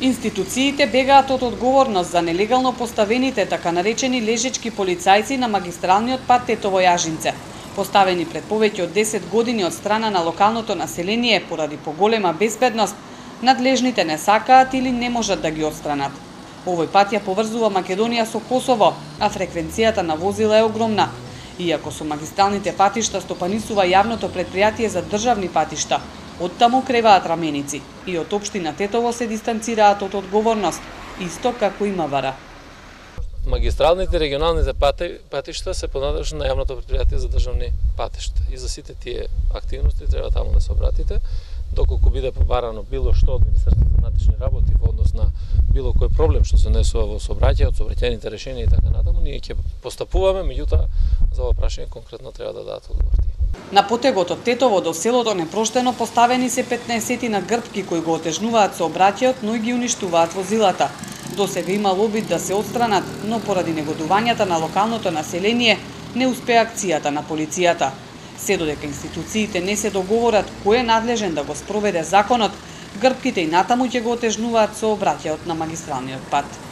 Институциите бегаат од одговорност за нелегално поставените така наречени лежечки полицајци на магистралниот пат Тетово-Јажинце, поставени пред повеќе од 10 години од страна на локалното население поради поголема безбедност, надлежните не сакаат или не можат да ги отстранат. Овој пат ја поврзува Македонија со Косово, а фреквенцијата на возила е огромна. Иако со магистралните патишта стопанисува јавното претпријатие за државни патишта, оттаму креваат раменици и од општина Тетово се дистанцираат од одговорност, исто како и МВР. Магистралните регионалните патишта се понадлежни на јавното претпријатие за државни патишта и за сите тие активности треба таму да се обратите, доколку биде побарано било што од Министерството за внатрешни работи во однос на било кој проблем што се несува во сообраќајните решенија и така натаму, ние ќе постапуваме, меѓутоа за ова прашање конкретно треба да дадат одговор. На потегот од Тетово до селото Непроштено поставени се 15 на грбки кои го отежнуваат сообраќајот, но и ги уништуваат возилата. Досега имало обид да се отстранат, но поради негодувањата на локалното население не успеа акцијата на полицијата. Се додека институциите не се договорат кој е надлежен да го спроведе законот, грбките и натаму ќе го отежнуваат сообраќајот на магистралниот пат.